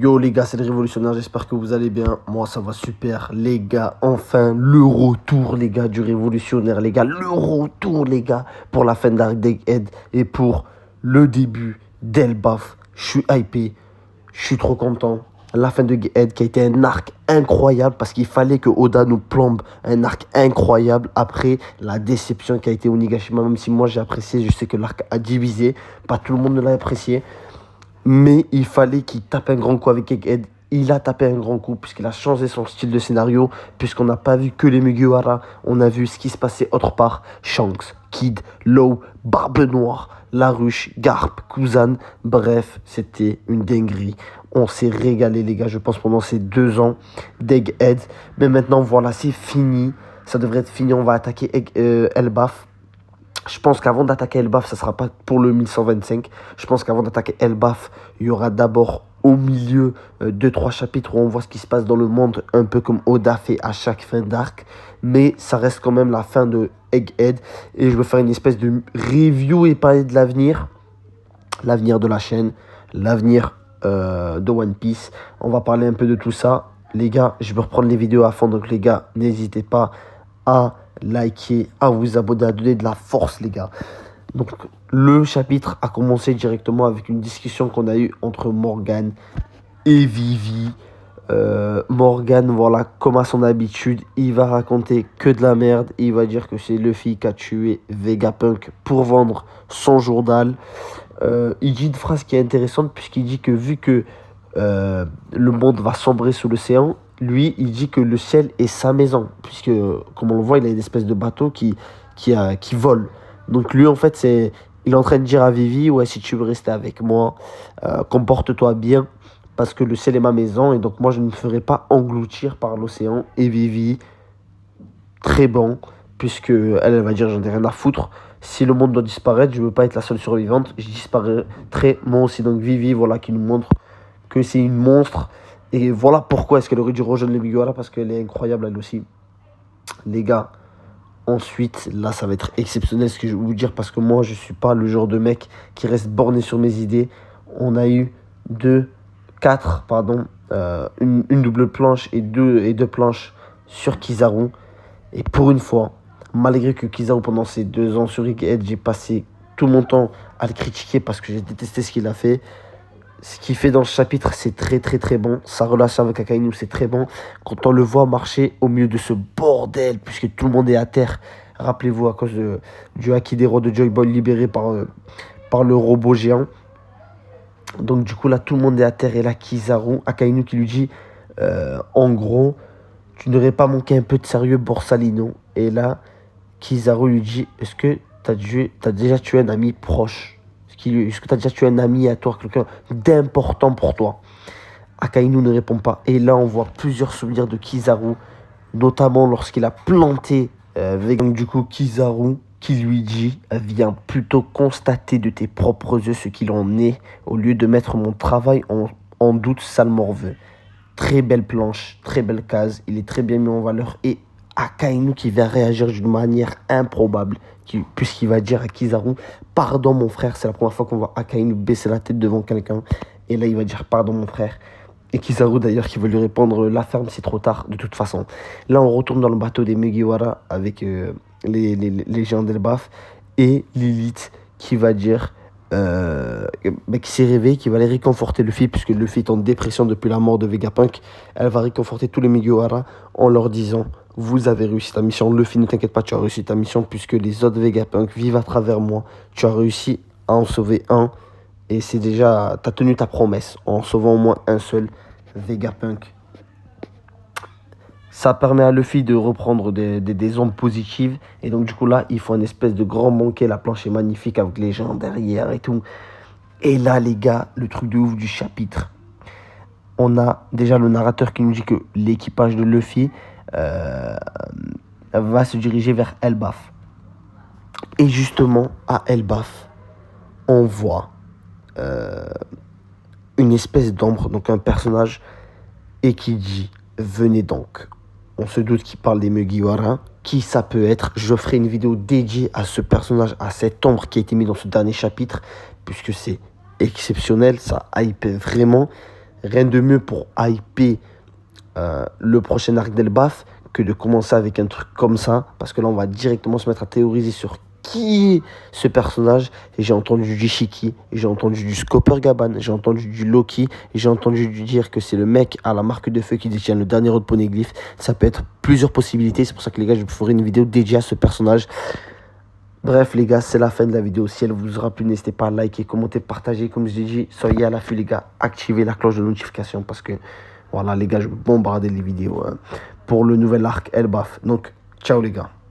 Yo les gars, c'est le révolutionnaire, j'espère que vous allez bien. Moi ça va super les gars, enfin le retour les gars du révolutionnaire les gars. Le retour les gars pour la fin d'Arc Egghead et pour le début d'Elbaf. Je suis hypé, je suis trop content. La fin de Egghead qui a été un arc incroyable parce qu'il fallait que Oda nous plombe un arc incroyable après la déception qui a été Onigashima. Même si moi j'ai apprécié, je sais que l'arc a divisé, pas tout le monde ne l'a apprécié. Mais il fallait qu'il tape un grand coup avec Egghead. Il a tapé un grand coup puisqu'il a changé son style de scénario. Puisqu'on n'a pas vu que les Mugiwara. On a vu ce qui se passait autre part. Shanks, Kid, Law, Barbe Noire, Laruche, Garp, Kuzan. Bref, c'était une dinguerie. On s'est régalé les gars, je pense, pendant ces 2 ans d'Egghead. Mais maintenant, voilà, c'est fini. Ça devrait être fini. On va attaquer Elbaf. Je pense qu'avant d'attaquer Elbaf, ça ne sera pas pour le 1125. Je pense qu'avant d'attaquer Elbaf, il y aura d'abord au milieu 2-3 chapitres où on voit ce qui se passe dans le monde, un peu comme Oda fait à chaque fin d'arc. Mais ça reste quand même la fin de Egghead. Et je veux faire une espèce de review et parler de l'avenir. L'avenir de la chaîne, l'avenir de One Piece. On va parler un peu de tout ça. Les gars, je vais reprendre les vidéos à fond. Donc les gars, n'hésitez pas à liker, à vous abonner, à donner de la force les gars. Donc le chapitre a commencé directement avec une discussion qu'on a eue entre Morgan et Vivi. Morgan, voilà, comme à son habitude, il va raconter que de la merde. Il va dire que c'est Luffy qui a tué Vegapunk pour vendre son journal. Il dit une phrase qui est intéressante puisqu'il dit que vu que le monde va sombrer sous l'océan, lui, il dit que le ciel est sa maison, puisque, comme on le voit, il a une espèce de bateau qui vole. Donc lui, en fait, il est en train de dire à Vivi, ouais, si tu veux rester avec moi, comporte-toi bien, parce que le ciel est ma maison, et donc moi, je ne me ferai pas engloutir par l'océan. Et Vivi, très bon, puisque elle va dire, j'en ai rien à foutre. Si le monde doit disparaître, je ne veux pas être la seule survivante, je disparaîtrai moi aussi. Donc Vivi, voilà, qui nous montre que c'est une monstre. Et voilà pourquoi est-ce qu'elle aurait dû rejoindre les Mugiwara, parce qu'elle est incroyable elle aussi. Les gars, ensuite, là ça va être exceptionnel ce que je vais vous dire, parce que moi je suis pas le genre de mec qui reste borné sur mes idées. On a eu une double planche et deux planches sur Kizaru. Et pour une fois, malgré que Kizaru pendant ces 2 ans sur Egghead, j'ai passé tout mon temps à le critiquer parce que j'ai détesté ce qu'il a fait. Ce qu'il fait dans ce chapitre, c'est très très très bon. Sa relation avec Akainu, c'est très bon. Quand on le voit marcher au milieu de ce bordel, puisque tout le monde est à terre. Rappelez-vous, à cause du Haki des rois de Joy Boy libéré par le robot géant. Donc du coup, là, tout le monde est à terre. Et là, Kizaru, Akainu qui lui dit, en gros, tu n'aurais pas manqué un peu de sérieux, Borsalino. Et là, Kizaru lui dit, est-ce que t'as déjà tué un ami proche? Est-ce que tu as déjà tué un ami à toi, quelqu'un d'important pour toi? Akainu ne répond pas. Et là, on voit plusieurs souvenirs de Kizaru, notamment lorsqu'il a planté Vegan. Du coup, Kizaru qui lui dit, viens plutôt constater de tes propres yeux ce qu'il en est, au lieu de mettre mon travail en doute, sale morveux. Très belle planche, très belle case. Il est très bien mis en valeur. Et Akainu qui va réagir d'une manière improbable, puisqu'il va dire à Kizaru, pardon mon frère. C'est la première fois qu'on voit Akainu baisser la tête devant quelqu'un, et là il va dire pardon mon frère. Et Kizaru d'ailleurs qui va lui répondre, la ferme c'est trop tard de toute façon. Là on retourne dans le bateau des Mugiwara avec les géants d'Elbaf, et Lilith qui va dire qui s'est réveillée, qui va aller réconforter Luffy, puisque Luffy est en dépression depuis la mort de Vegapunk. Elle va réconforter tous les Mugiwara en leur disant, vous avez réussi ta mission, Luffy, ne t'inquiète pas, tu as réussi ta mission, puisque les autres Vegapunk vivent à travers moi. Tu as réussi à en sauver un, et c'est déjà, tu as tenu ta promesse en sauvant au moins un seul Vegapunk. Ça permet à Luffy de reprendre des ondes positives. Et donc du coup là, il faut un espèce de grand banquet. La planche est magnifique avec les gens derrière et tout. Et là les gars, le truc de ouf du chapitre. On a déjà le narrateur qui nous dit que l'équipage de Luffy va se diriger vers Elbaf. Et justement, à Elbaf, on voit une espèce d'ombre, donc un personnage, et qui dit, venez donc. On se doute qu'il parle des Mugiwara. Qui ça peut être? Je ferai une vidéo dédiée à ce personnage, à cette ombre qui a été mise dans ce dernier chapitre, puisque c'est exceptionnel, ça hype vraiment. rien de mieux pour hyper le prochain arc d'Elbaf que de commencer avec un truc comme ça, parce que là on va directement se mettre à théoriser sur qui est ce personnage. Et j'ai entendu du Shiki, et j'ai entendu du Scopper Gaban, j'ai entendu du Loki, et j'ai entendu dire que c'est le mec à la marque de feu qui détient le dernier autre poneglyph. Ça peut être plusieurs possibilités, c'est pour ça que les gars je vous ferai une vidéo dédiée à ce personnage. Bref les gars, c'est la fin de la vidéo. Si elle vous aura plu, n'hésitez pas à liker, commenter, partager. Comme je l'ai dit, soyez à l'affût les gars, activez la cloche de notification parce que voilà les gars, je vais bombarder les vidéos pour le nouvel arc Elbaf. Donc ciao les gars.